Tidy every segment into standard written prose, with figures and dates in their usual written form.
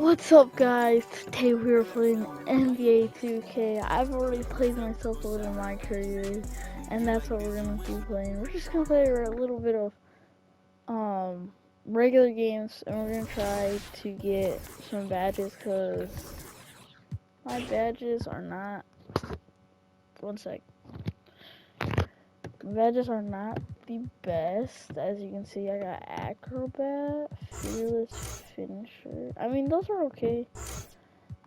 What's up, guys? Today we are playing NBA 2K. I've already played myself a little in my career, and that's what we're gonna be playing. We're just gonna play a little bit of regular games, and we're gonna try to get some badges because my badges are not. One sec. My badges are not the best. As you can see, I got Acrobat, Fearless Finisher. I mean, those are okay.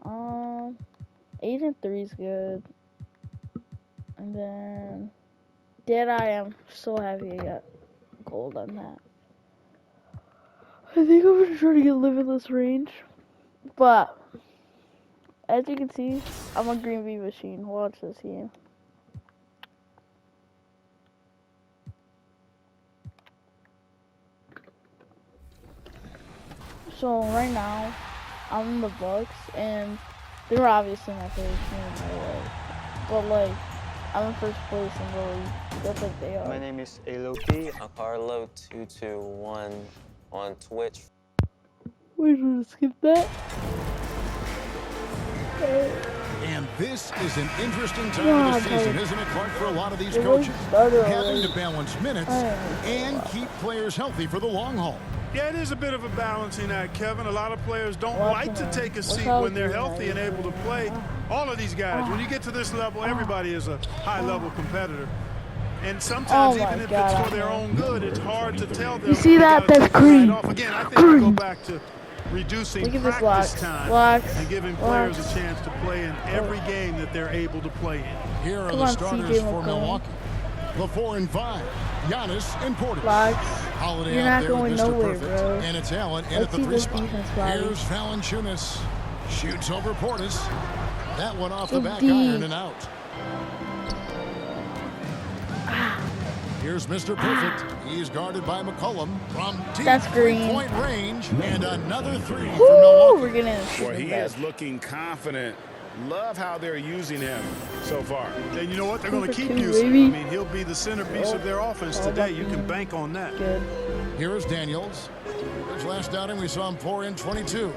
8 and 3 is good. And then Deadeye, I'm so happy I got gold on that. I think I'm gonna try to get limitless range. But as you can see, I'm a green bee machine. Watch this game. So right now, I'm in the Bucks, and they're obviously my favorite team in my life. But like, I'm in first place in the league, just like they are. My name is Eloki, Carlo221 on Twitch. We're gonna skip that. And this is an interesting time of the season, isn't it, Clark, for a lot of these coaches? Having Having to balance minutes and keep players healthy for the long haul. Yeah, it is a bit of a balancing act, Kevin. A lot of players don't like to take a seat when they're healthy and able to play. All of these guys, when you get to this level, everybody is a high-level competitor. And sometimes, even if it's for their own good, it's hard to tell them. You see that? That's green. Again, I think we go back to reducing practice time and giving players a chance to play in every game that they're able to play in. Here are the starters for Milwaukee. The 4 and 5, Giannis and Portis. Holiday You're out not there going with Mr. nowhere, Perfect. bro. And it's Allen in at the 3 spot. Here's Valanciunas. Shoots over Portis. That one off the back iron and out. Here's Mr. Perfect. He's guarded by McCollum from deep three-point range. And another 3 for Milwaukee. We're gonna Well, he is looking confident. Love how they're using him so far. And you know what? They're going to keep using him. I mean, he'll be the centerpiece of their offense today. You can bank on that. Good. Here is Daniels. His last outing, we saw him pour in 22.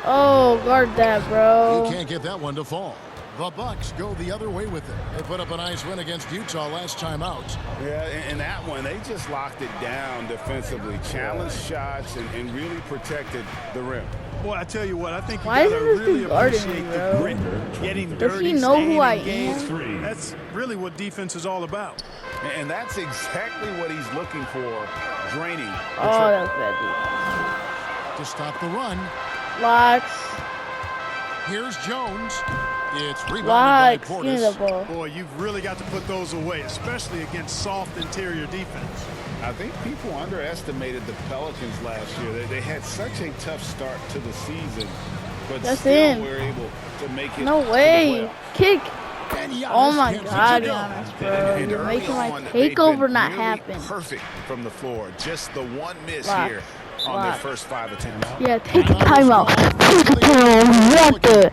Oh, guard that, bro. You can't get that one to fall. The Bucks go the other way with it. They put up a nice win against Utah last time out. Yeah, and that one, they just locked it down defensively. Challenged shots and really protected the rim. Boy, I tell you what, I think you Why gotta isn't this really dude guarding appreciate me, the bro? grit, getting Does dirty, he know who I staying am? engaged. That's really what defense is all about. And that's exactly what he's looking for, draining. Oh, that's bad. To stop the run. Locks. Here's Jones. It's rebounded Locks. by Give me the Portis. ball. Boy, you've really got to put those away, especially against soft interior defense. I think people underestimated the Pelicans last year. They had such a tough start to the season, but That's still in. were able to make it. No to the way. playoffs. Kick. And Giannis Oh my gives it God, to go. Giannis, bro. And You're early making my on, they've takeover been not really happen. perfect from the floor. Just the one miss Locks. here on their first 5 attempts. Yeah, take a timeout. Take a timeout. What the?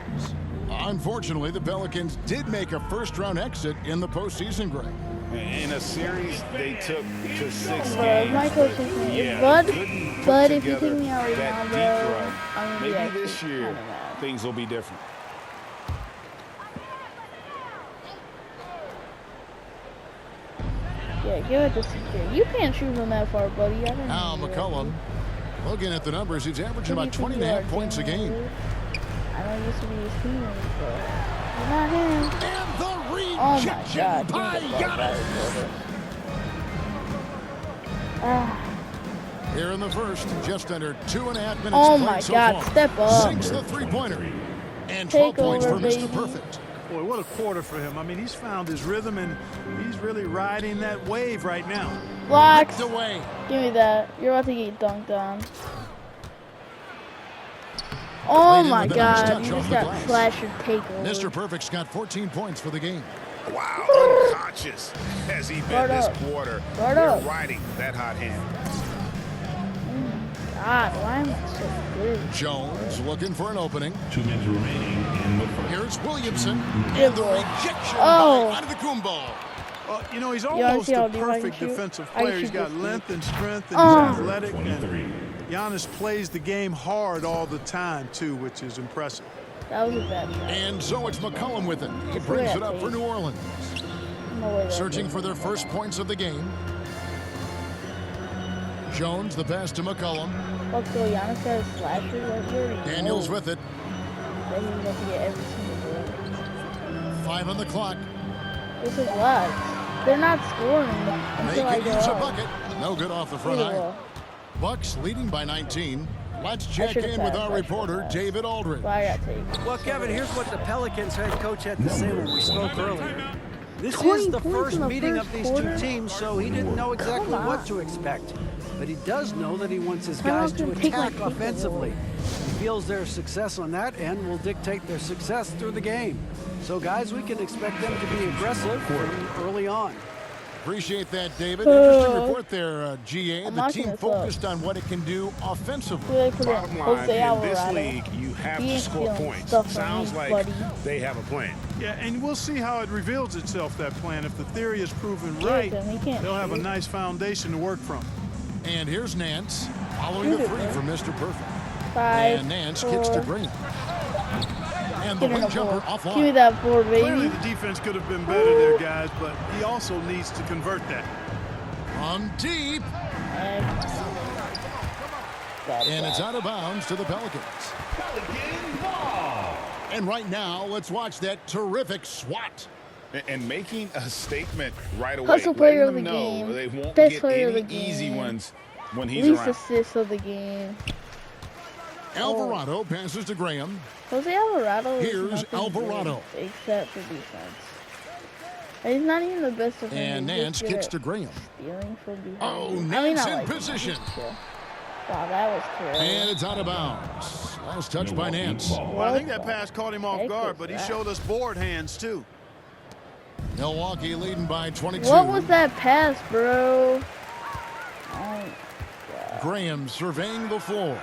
Unfortunately, the Pelicans did make a first-round exit in the postseason, Greg. In a series, they took to 6 Bro, games. my coach is Yeah, they couldn't put Bud, if you together take me out right that now, deep bro, run. I'm gonna be Maybe actually this year, kinda mad. things will be different. Yeah, give it to CJ. You can't shoot from that far, buddy. I don't Now know. McCollum, looking at the numbers, he's averaging about 20 and a half points a game. I don't used to be his teammate, but he's not him. And the Oh my rejection God. by Give me the ball Giannis. back. Here in the first, just under 2.5 minutes Oh played my so God, far. step up. Sinks the three-pointer. And Take 12 points over, for Mr. baby. Perfect. Boy, what a quarter for him. I mean, he's found his rhythm, and he's really riding that wave right now. Blocks. Ripped away. Give me that. You're about to get dunked on. Oh Played in my with a nice God, touch you off just the got glass. flash and takeover. Mr. Perfect's got 14 points for the game. Wow, unconscious as he Guard been this up. quarter. Guard They're up. riding that hot hand. God, why am I so good? Jones looking for an opening. 2 minutes remaining in the first. Here's Williamson. Good And the boy. rejection Oh. by Antetokounmpo. You know, he's wanna almost see how a deep I can perfect shoot? defensive I can player. He's shoot got this length and strength, and Oh. he's athletic. 23. And Giannis plays the game hard all the time, too, which is impressive. That was a bad shot. And so it's McCollum with it. He brings it up for New Orleans. No way that Searching goes. for their first points of the game. Jones, the pass to McCollum. Let's go. Giannis got his slashes right here. Daniels with it. Then he's going to get every single goal. 5 on the clock. This is lads. They're not scoring They until I can go use a out. bucket. No good off the front Either iron. way. Bucks leading by 19. Let's check should've in with passed. our I should've reporter, passed. David Aldridge. But I got taken. Well, Kevin, here's what the Pelicans head coach had to say when we spoke earlier. This 20 is the points first in the meeting first of these quarter? two teams, so he didn't know exactly Come what on. to expect. But he does know that he wants his How guys can to I take my attack kick offensively. away? He feels their success on that end will dictate their success through the game. So, guys, we can expect them to be aggressive from early on. Appreciate that, David. Interesting report there, GA. I'm The watching team this focused up. on what it can do offensively. Who they put in? Bottom line, Jose in this Alvarado. league, you have He to ain't score feeling points. stuff on Sounds me, like buddy. they have a plan. Yeah, and we'll see how it reveals itself, that plan. If the theory is proven Give it right, to him. He can't they'll have a shoot. nice foundation to work from. And here's Nance following the Shoot it, three man. from Mr. Perfect. 5, And Nance 4. kicks to Green. And the Give me wing the jumper ball. offline. Give me that board, Clearly, baby. the defense could have been better there, guys, but he also needs to convert that. On deep. And it's out of bounds to the Pelicans. And right now, let's watch that terrific swat. And making a statement right away. Hustle player letting of them the know game. they won't Best get player of any the easy game. ones when he's Least around. assists of the game. Alvarado passes to Graham. Jose Alvarado is Here's nothing Alvarado. good except for defense. He's not even the best defender. And He's Nance just good kicks at to Graham. stealing from behind. Oh, I mean, Nance not in like position. Wow, that was terrible. And it's out of bounds. Last touch by Nance. Well, I think that pass caught him off heck guard, is but he that? showed us board hands, too. Milwaukee leading by 22. What was that pass, bro? Oh, Graham surveying the floor.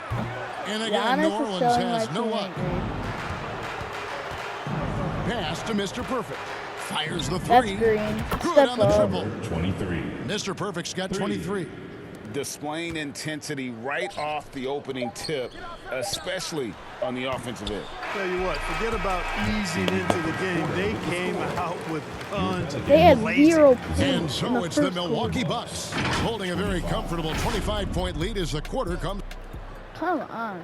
And again, Giannis New is Orleans showing my has no luck. teammate. Pass to Mr. Perfect. Fires the That's three. green. Good Step on the up. triple. 23. Mr. Perfect's got 23. Displaying intensity right off the opening tip, especially on the offensive end. Tell you what, forget about easing into the game. They came out with tons of They had blazing. 0 points. And in so it's the first Milwaukee quarter. Bucks holding a very comfortable 25-point lead as the quarter comes. Come on.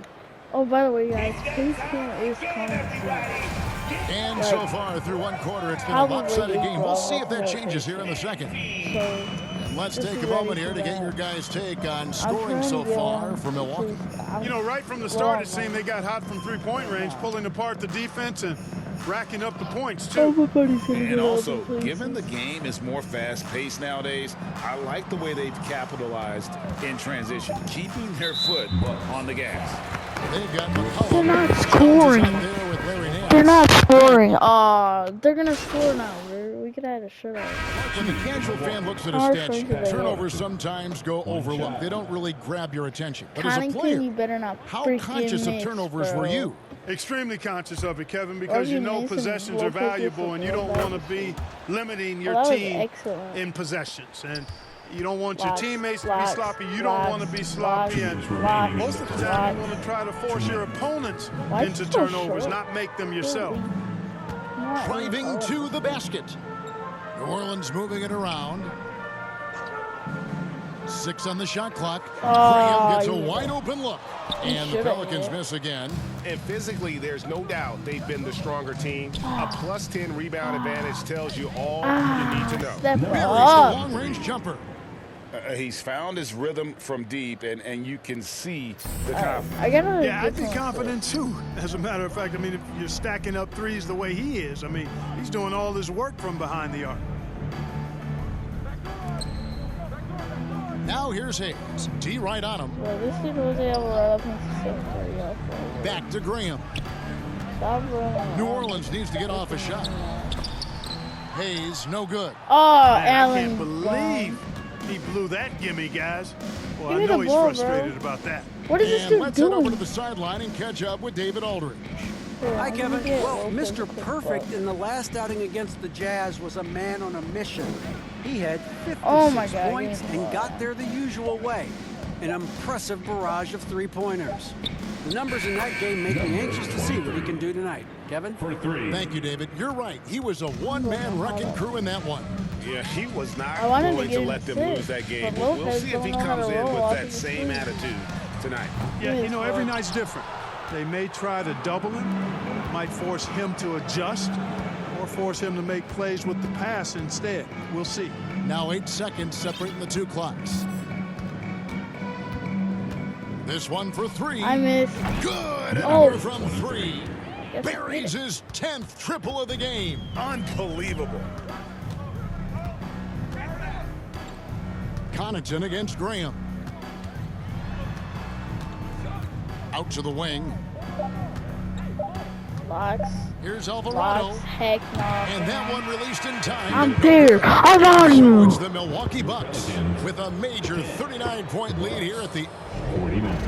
Oh, by the way, guys, Pace Cam is coming soon. And so far through one quarter, it's been a Probably lopsided game. We'll see if that April. changes here in the second. So, And let's This take is a moment ready here for to get that. your guys' take on I'm scoring trying so to get far on for Milwaukee. You know, right from the start, it seemed they got hot from three-point range, pulling apart the defense and racking up the points, too. Everybody's gonna And get all also, the places. given the game is more fast-paced nowadays, I like the way they've capitalized in transition, keeping their foot on the gas. They've got McCollum. They're not Jones is scoring. out there with Larry Nance. They're not scoring. They're gonna score now. We could have a shutout. When the casual fan looks at a Our stat friends sheet, are there. turnovers sometimes go overlooked. They don't really grab your attention. But as a Connington, you player, better not how freaking conscious of miss, turnovers bro. were you? Extremely conscious of it, Kevin, because you you know miss and possessions blow are valuable kisses and you and don't blow want to be limiting your Well, that was team excellent. in possessions. And you don't want your Lots, teammates to lots, be sloppy. You don't want to be sloppy. And lots, most of the time, you want to try to force your opponents Why is into it so turnovers, short? not make them yourself. Not Driving really. to the basket. New Orleans moving it around. 6 on the shot clock. Graham gets a yeah. wide open look. And the should've Pelicans hit. miss again. And physically, there's no doubt they've been the stronger team. A plus 10 rebound advantage tells you all you need to know. Step Buries a up. long-range jumper. He's found his rhythm from deep, and you can see the confidence. I gotta Yeah, I'd get be some confident too. As a matter of fact, I mean, if you're stacking up threes the way he is, I mean, he's doing all this work from behind the arc. Now here's Hayes. D right on him. Well, this dude Jose Alvarado thinks he's so dirty off. Back to Graham. Stop running. New Orleans needs to get off a shot. Hayes, no good. Oh, Man, I Allen. can't believe he blew that gimme, guys. Well, Give I me know the he's ball, frustrated bro. about that. What is this And dude let's head over doing? to the sideline and catch up with David Aldridge. Here, Hi, I'm Kevin. gonna get Well, open Mr. quick Perfect ball. in the last outing against the Jazz was a man on a mission. He had 56 Oh my God, points give me the and ball. got there the usual way. an impressive barrage of three-pointers. The numbers in that game make me anxious to see what he can do tonight. Kevin? For three. Thank you, David. You're right. He was a one-man wrecking crew in that one. Yeah, he was not I wanted to going get to let them assist, lose that game. but We'll Lopez see if he don't know how comes to in roll with off that of the same three. attitude tonight. Yeah, you know, every night's different. They may try to double him, might force him to adjust, or force him to make plays with the pass instead. We'll see. Now 8 seconds separating the two clocks. This one for three. I missed. Good. Oh. Another from three. Yes, I did Buries it. his 10th triple of the game. Unbelievable. Connaughton against Graham. Out to the wing. Box. Here's Alvarado. Box. Heck no. And that one released in time. I'm there. I'm on So you. it's the Milwaukee Bucks with a major 39-point lead here at the 40 minutes.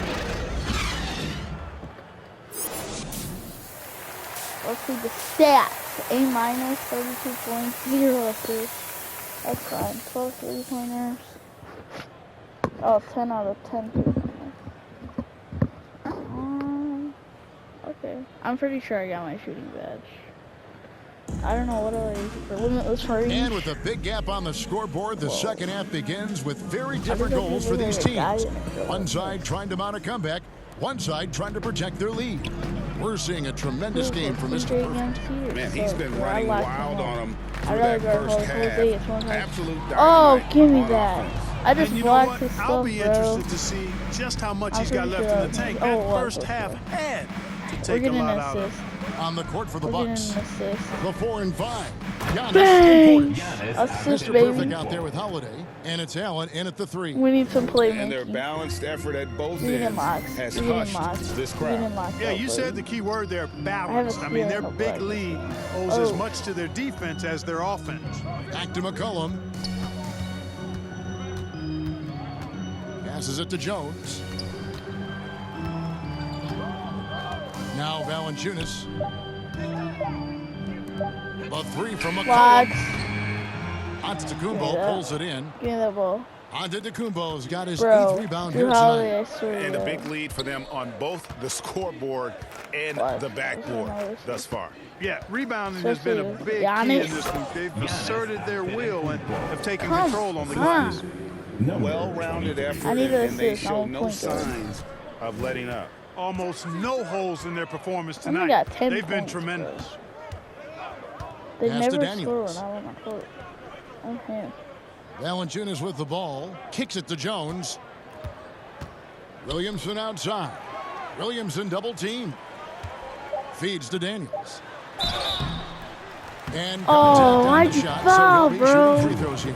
Let's see the stats. A-, 32 points, 0 assists. That's fine. 12 three-pointers. Oh, 10 out of 10 three-pointers. Okay. I'm pretty sure I got my shooting badge. I don't know what I use for limitless range. And with a big gap on the scoreboard, the second half begins with very different goals for these teams. One side trying to mount a comeback, one side trying to protect their lead. We're seeing a tremendous game from Mr. Perfect. Man, he's been running wild on him through rather that go first for the whole day. It's half. one Absolute Oh, dynamite give me on that. offense. I just And you know blocked what? his I'll stuff, be bro. interested to see just how much I'm he's got pretty left sure in the tank. I- That oh, first okay. half had to We're take a getting an lot out of assist. him. On the court for the We're getting Bucks. an assist. The 4 and 5. Giannis Bang! and Portis. Assist, Mr. baby. Perfect out there with Holiday, and it's Allen in at the 3. We need some And their playmaking. balanced effort at both We need ends locks. has We need hushed locks. this We need crowd. locks. Yeah, out, you said baby. the key word there, have a balance. I mean, their feeling big of like- lead owes as Oh. much to their defense as their offense. Back to McCollum. Passes it to Jones. Now Valanciunas. The 3 from McCollum. Locks. Antetokounmpo Yeah. pulls it in. Give me that ball. Antetokounmpo's got his Bro. 8th rebound Drew here Holiday, tonight. I swear. And a to big God. lead for them on both the scoreboard and Watch. the backboard thus far. Yeah, rebounding has been a Especially big key Giannis. in this one. They've asserted their will and have taken Come control on the on. glass. Well-rounded effort, I need an and they assist. I show want no point guard. signs of letting up. Almost no holes in their performance Only tonight. got 10 They've been points, bro. tremendous. They Pass to never Daniels. score when I'm on the court. On him. Valanciunas with the ball. Kicks it to Jones. Williamson outside. Williamson double team. Feeds to Daniels. And Oh, contact on why'd the you shot, foul, so he'll be bro? shooting free throws here.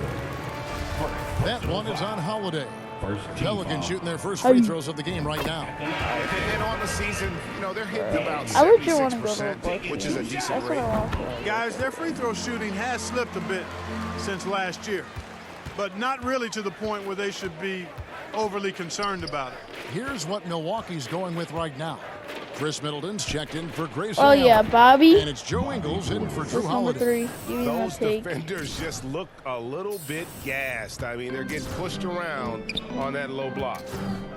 That one is on Holiday. First team Pelicans foul. shooting their first free throws of the game right now. And on the season, you know, they're hitting about I legit want to go to a 76%, Bucks which is a game. decent That's what rate. I want to. Guys, their free throw shooting has slipped a bit since last year, but not really to the point where they should be overly concerned about it. Here's what Milwaukee's going with right now. Chris Middleton's checked in for Grayson Oh, yeah, Allen. Bobby. And it's Joe Ingles in for Drew That's number Holiday. 3. Give me Those that take. defenders just look a little bit gassed. I mean, they're getting pushed around on that low block.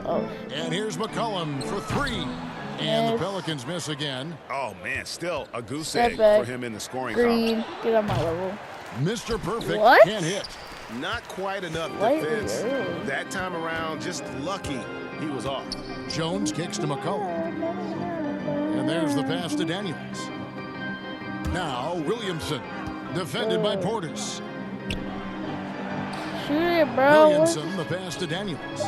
Oh, And here's McCollum for 3. And the Yes. Pelicans miss again. Oh, man, still a goose Step egg back. for him in the scoring column. Green. Get on my level. Mr. Perfect What? can't hit. Not quite enough Slightly defense. early. That time around, just lucky he was off. Jones kicks to McCollum. And there's the pass to Daniels. Now Williamson, defended by Portis. Shoot it, bro. Williamson, the pass to Daniels.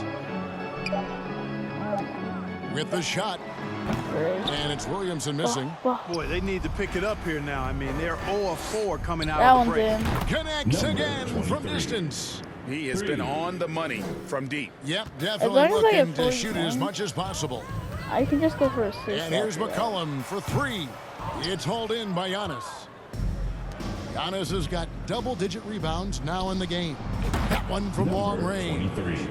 With the shot, and it's Williamson missing. Boy, they need to pick it up here now. I mean, they're 0 of 4 coming out That of the one's break. in. Connects again from distance. He has been on the money from deep. Yep, As definitely long as I looking get to 40 shoot it as points. much as possible. I can just go for assist. And here's after that. McCollum for 3. It's hauled in by Giannis. Giannis has got double-digit rebounds now in the game. That one from long range. 23.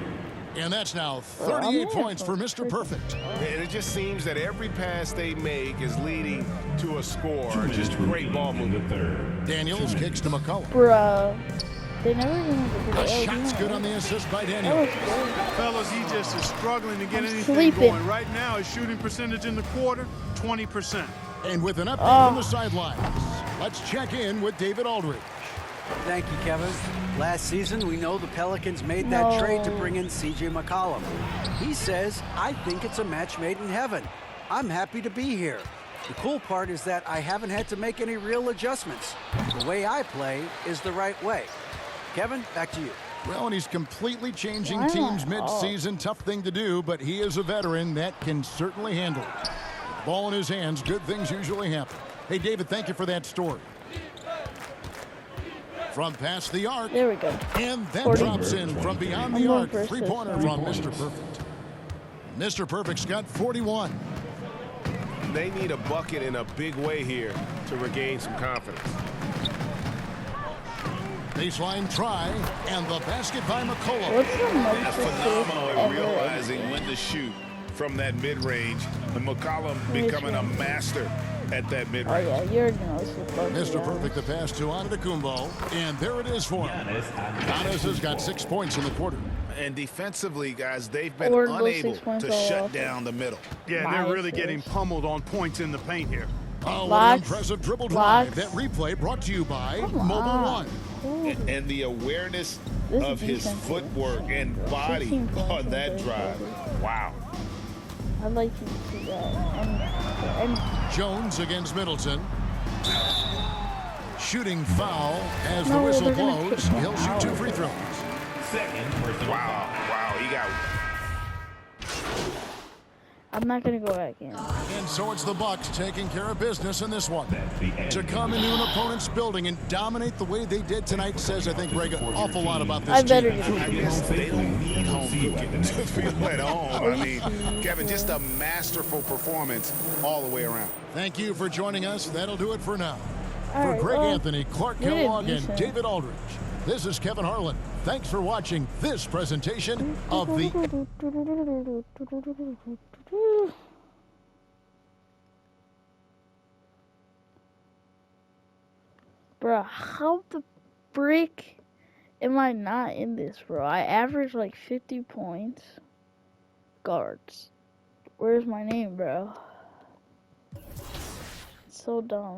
And that's now Well, I'm 38 there points for for Mr. Perfect. And it just seems that every pass they make is leading to a score. Just great ball in the movement. third. Daniels kicks to McCollum. Bruh. They never even have a good The LB shot's on good it. on the assist by That Daniel. was good. Fellas, he just is struggling to get I'm anything sleeping. going. Right now, his shooting percentage in the quarter, 20%. And with an update Oh. from the sidelines, let's check in with David Aldridge. Thank you, Kevin. Last season, we know the Pelicans made that trade to No. bring in C.J. McCollum. He says, I think it's a match made in heaven. I'm happy to be here. The cool part is that I haven't had to make any real adjustments. The way I play is the right way. Kevin, back to you. Well, and he's completely changing Why teams not? mid-season. Tough thing to do, but he is a veteran that can certainly handle it. Ball in his hands, good things usually happen. Hey, David, thank you for that story. From past the arc, There we go. and that 40. drops in from beyond I'm the going arc. for assist, Three-pointer right? from Mr. Perfect. Mr. Perfect's got 41. They need a bucket in a big way here to regain some confidence. Baseline try, and the basket by McCollum. What's the most That's assist phenomenal at ever? realizing when to shoot from that mid-range. And McCollum becoming a master at that Oh mid-range. yeah, you're the most above Mr. me, Perfect, the pass to Antetokounmpo, and there it is for him. Giannis has got 6 points in the quarter. And defensively, guys, they've been Or those unable 6 points to all shut off. down the middle. Yeah, My they're really assist. getting pummeled on points in the paint here. Oh, what an Locks. impressive dribble drive. Locks. That replay brought to you by Come Mobile on. One. Ooh. And the awareness This of is his defensive. footwork and body 16 points on in that the drive. third quarter. Wow. I'd like you to see that. And Jones against Middleton. Shooting foul as the No, whistle they're gonna blows. kick him He'll shoot out. 2 free throws. Second personal Wow. Wow. He got I'm not gonna go back in. And so it's the Bucks taking care of business in this one. To come into an opponent's building and dominate the way they did tonight says, I think, Greg, an awful lot about this I better team. get I guess they don't need home field to feel at home. I mean, Kevin, just a masterful performance all the way around. Thank you for joining us. That'll do it for now. All For right, Greg well, Anthony, Clark we did Kellogg, and decent. David Aldridge, this is Kevin Harlan. Thanks for watching this presentation of the Bro, how the frick am I not in this, bro? I averaged like 50 points. Guards. Where's my name, bro? It's so dumb.